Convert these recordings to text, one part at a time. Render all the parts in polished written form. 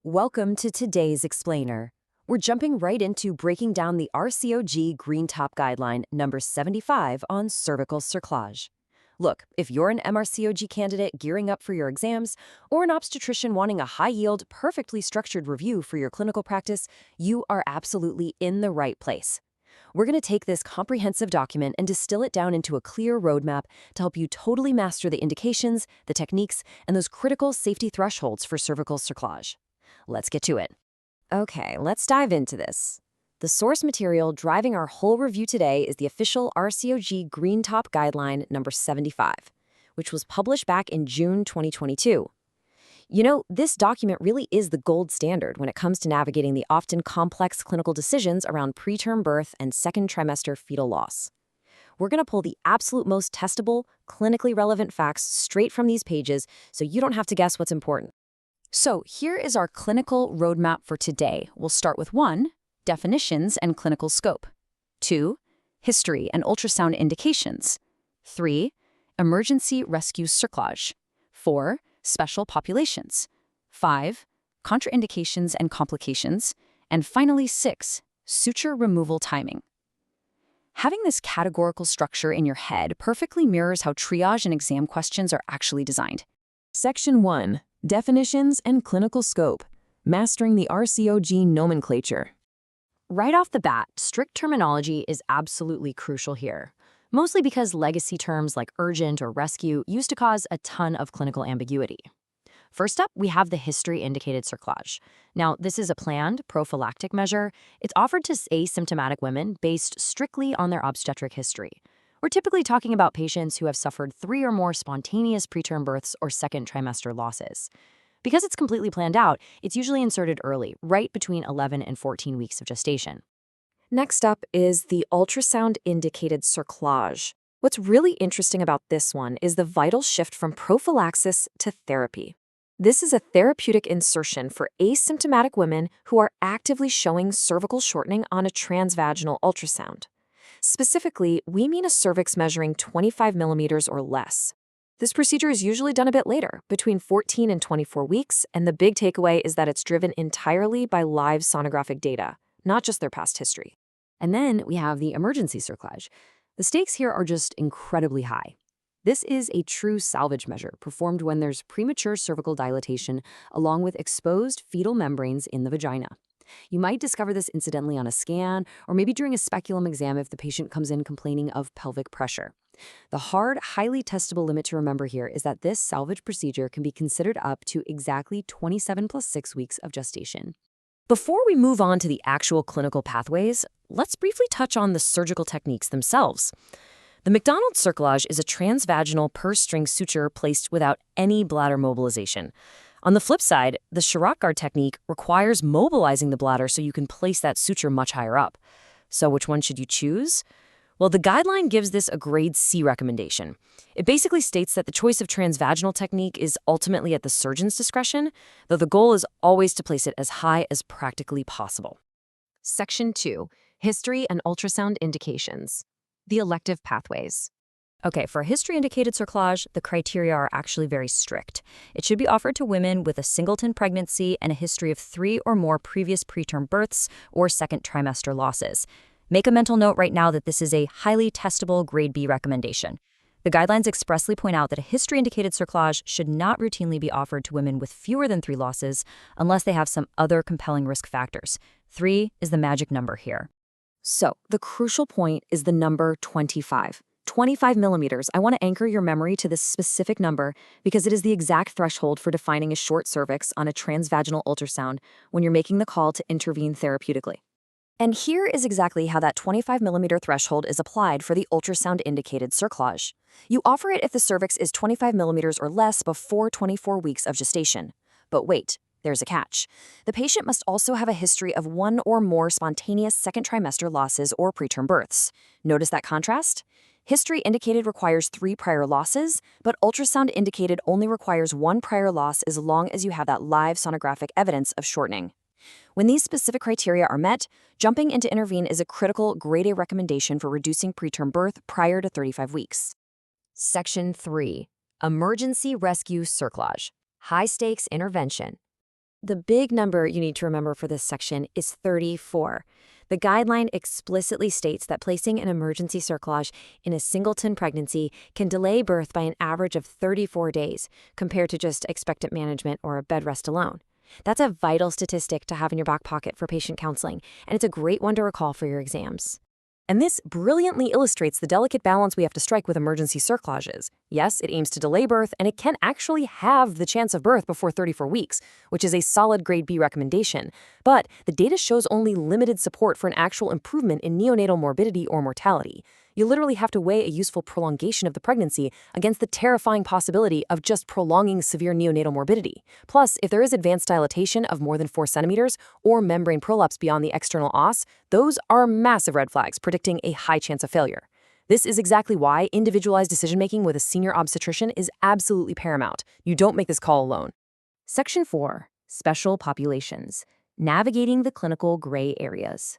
Welcome to today's Explainer. We're jumping right into breaking down the RCOG Green-top Guideline No. 75 on cervical cerclage. Look, if you're an MRCOG candidate gearing up for your exams, or an obstetrician wanting a high-yield, perfectly structured review for your clinical practice, you are absolutely in the right place. We're going to take this comprehensive document and distill it down into a clear roadmap to help you totally master the indications, the techniques, and those critical safety thresholds for cervical cerclage. Let's get to it. Okay, let's dive into this. The source material driving our whole review today is the official RCOG Green-top Guideline No. 75, which was published back in June 2022. You know, this document really is the gold standard when it comes to navigating the often complex clinical decisions around preterm birth and second trimester fetal loss. We're going to pull the absolute most testable, clinically relevant facts straight from these pages so you don't have to guess what's important. So here is our clinical roadmap for today. We'll start with 1, definitions and clinical scope. 2, history and ultrasound indications. 3, emergency rescue cerclage. 4, special populations. 5, contraindications and complications. And finally 6, suture removal timing. Having this categorical structure in your head perfectly mirrors how triage and exam questions are actually designed. Section 1. Definitions and clinical scope. Mastering the RCOG nomenclature. Right off the bat, strict terminology is absolutely crucial here, mostly because legacy terms like urgent or rescue used to cause a ton of clinical ambiguity. First up, we have the history-indicated cerclage. Now, this is a planned prophylactic measure. It's offered to asymptomatic women based strictly on their obstetric history. We're typically talking about patients who have suffered 3 or more spontaneous preterm births or second trimester losses. Because it's completely planned out, it's usually inserted early, right between 11 and 14 weeks of gestation. Next up is the ultrasound-indicated cerclage. What's really interesting about this one is the vital shift from prophylaxis to therapy. This is a therapeutic insertion for asymptomatic women who are actively showing cervical shortening on a transvaginal ultrasound. Specifically, we mean a cervix measuring 25 millimeters or less. This procedure is usually done a bit later, between 14 and 24 weeks, and the big takeaway is that it's driven entirely by live sonographic data, not just their past history. And then we have the emergency cerclage. The stakes here are just incredibly high. This is a true salvage measure performed when there's premature cervical dilatation along with exposed fetal membranes in the vagina. You might discover this incidentally on a scan, or maybe during a speculum exam if the patient comes in complaining of pelvic pressure. The hard, highly testable limit to remember here is that this salvage procedure can be considered up to exactly 27 plus 6 weeks of gestation. Before we move on to the actual clinical pathways, let's briefly touch on the surgical techniques themselves. The McDonald cerclage is a transvaginal purse-string suture placed without any bladder mobilization. On the flip side, the Shirodkar technique requires mobilizing the bladder so you can place that suture much higher up. So which one should you choose? Well, the guideline gives this a grade C recommendation. It basically states that the choice of transvaginal technique is ultimately at the surgeon's discretion, though the goal is always to place it as high as practically possible. Section 2. History and ultrasound indications. The elective pathways. Okay, for history-indicated cerclage, the criteria are actually very strict. It should be offered to women with a singleton pregnancy and a history of 3 or more previous preterm births or second trimester losses. Make a mental note right now that this is a highly testable grade B recommendation. The guidelines expressly point out that a history-indicated cerclage should not routinely be offered to women with fewer than 3 losses unless they have some other compelling risk factors. 3 is the magic number here. So, the crucial point is the number 25. 25 millimeters. I want to anchor your memory to this specific number because it is the exact threshold for defining a short cervix on a transvaginal ultrasound when you're making the call to intervene therapeutically. And here is exactly how that 25 millimeter threshold is applied for the ultrasound-indicated cerclage. You offer it if the cervix is 25 millimeters or less before 24 weeks of gestation. But wait, there's a catch. The patient must also have a history of 1 or more spontaneous second trimester losses or preterm births. Notice that contrast? History indicated requires 3 prior losses, but ultrasound indicated only requires 1 prior loss as long as you have that live sonographic evidence of shortening. When these specific criteria are met, jumping into intervene is a critical grade A recommendation for reducing preterm birth prior to 35 weeks. Section 3. Emergency rescue cerclage. High-stakes intervention. The big number you need to remember for this section is 34. The guideline explicitly states that placing an emergency cerclage in a singleton pregnancy can delay birth by an average of 34 days, compared to just expectant management or bed rest alone. That's a vital statistic to have in your back pocket for patient counseling, and it's a great one to recall for your exams. And this brilliantly illustrates the delicate balance we have to strike with emergency cerclages. Yes, it aims to delay birth, and it can actually have the chance of birth before 34 weeks, which is a solid grade B recommendation. But the data shows only limited support for an actual improvement in neonatal morbidity or mortality. You literally have to weigh a useful prolongation of the pregnancy against the terrifying possibility of just prolonging severe neonatal morbidity. Plus, if there is advanced dilatation of more than 4 centimeters or membrane prolapse beyond the external os, those are massive red flags predicting a high chance of failure. This is exactly why individualized decision-making with a senior obstetrician is absolutely paramount. You don't make this call alone. Section 4. Special populations. Navigating the clinical gray areas.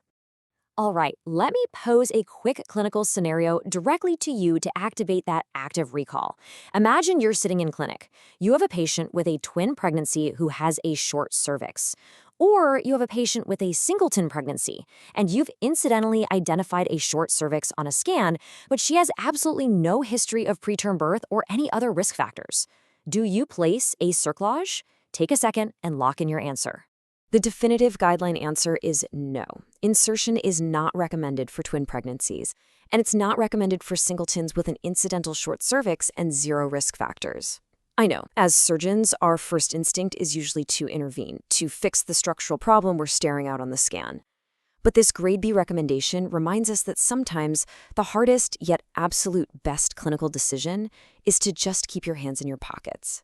All right, let me pose a quick clinical scenario directly to you to activate that active recall. Imagine you're sitting in clinic. You have a patient with a twin pregnancy who has a short cervix. Or you have a patient with a singleton pregnancy, and you've incidentally identified a short cervix on a scan, but she has absolutely no history of preterm birth or any other risk factors. Do you place a cerclage? Take a second and lock in your answer. The definitive guideline answer is no. Insertion is not recommended for twin pregnancies, and it's not recommended for singletons with an incidental short cervix and 0 risk factors. I know, as surgeons, our first instinct is usually to intervene, to fix the structural problem we're staring out on the scan. But this grade B recommendation reminds us that sometimes the hardest yet absolute best clinical decision is to just keep your hands in your pockets.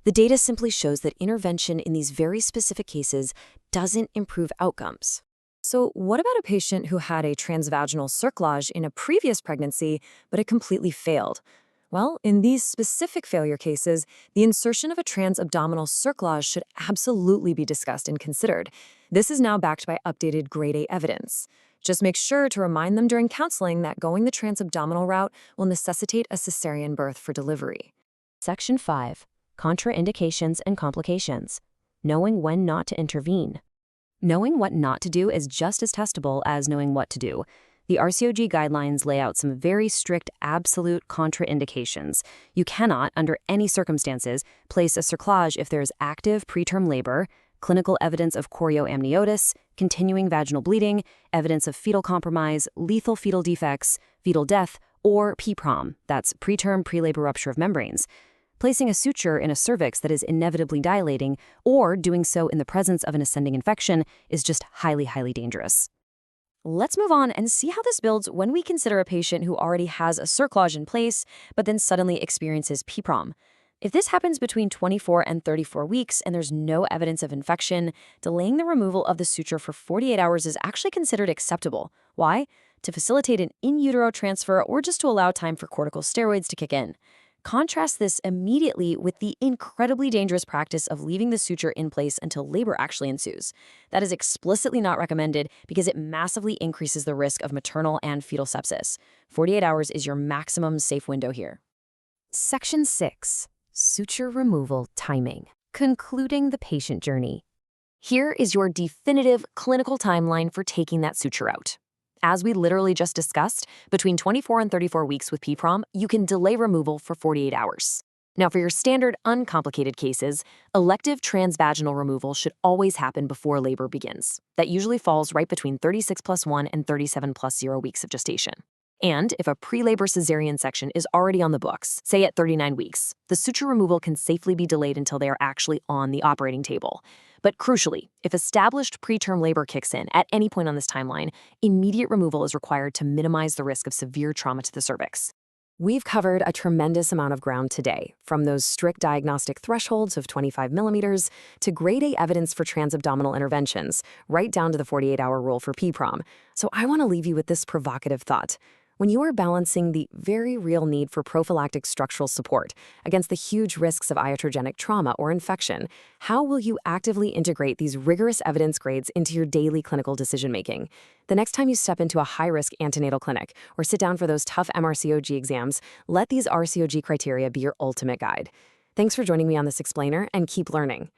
The data simply shows that intervention in these very specific cases doesn't improve outcomes. So what about a patient who had a transvaginal cerclage in a previous pregnancy, but it completely failed? Well, in these specific failure cases, the insertion of a transabdominal cerclage should absolutely be discussed and considered. This is now backed by updated grade A evidence. Just make sure to remind them during counseling that going the transabdominal route will necessitate a cesarean birth for delivery. Section 5. Contraindications and complications. Knowing when not to intervene. Knowing what not to do is just as testable as knowing what to do. The RCOG guidelines lay out some very strict absolute contraindications. You cannot, under any circumstances, place a cerclage if there is active preterm labor, clinical evidence of chorioamniotis, continuing vaginal bleeding, evidence of fetal compromise, lethal fetal defects, fetal death, or PPROM, that's preterm prelabor rupture of membranes. Placing a suture in a cervix that is inevitably dilating, or doing so in the presence of an ascending infection, is just highly, highly dangerous. Let's move on and see how this builds when we consider a patient who already has a cerclage in place, but then suddenly experiences PPROM. If this happens between 24 and 34 weeks and there's no evidence of infection, delaying the removal of the suture for 48 hours is actually considered acceptable. Why? To facilitate an in utero transfer or just to allow time for corticosteroids to kick in. Contrast this immediately with the incredibly dangerous practice of leaving the suture in place until labor actually ensues. That is explicitly not recommended because it massively increases the risk of maternal and fetal sepsis. 48 hours is your maximum safe window here. Section 6. Suture removal timing. Concluding the patient journey. Here is your definitive clinical timeline for taking that suture out. As we literally just discussed, between 24 and 34 weeks with PPROM, you can delay removal for 48 hours. Now, for your standard uncomplicated cases, elective transvaginal removal should always happen before labor begins. That usually falls right between 36+1 and 37+0 weeks of gestation. And if a pre-labor cesarean section is already on the books, say at 39 weeks, the suture removal can safely be delayed until they are actually on the operating table. But crucially, if established preterm labor kicks in at any point on this timeline, immediate removal is required to minimize the risk of severe trauma to the cervix. We've covered a tremendous amount of ground today, from those strict diagnostic thresholds of 25 millimeters to grade A evidence for transabdominal interventions, right down to the 48-hour rule for PPROM. So I want to leave you with this provocative thought. When you are balancing the very real need for prophylactic structural support against the huge risks of iatrogenic trauma or infection, how will you actively integrate these rigorous evidence grades into your daily clinical decision-making? The next time you step into a high-risk antenatal clinic or sit down for those tough MRCOG exams, let these RCOG criteria be your ultimate guide. Thanks for joining me on this explainer, and keep learning.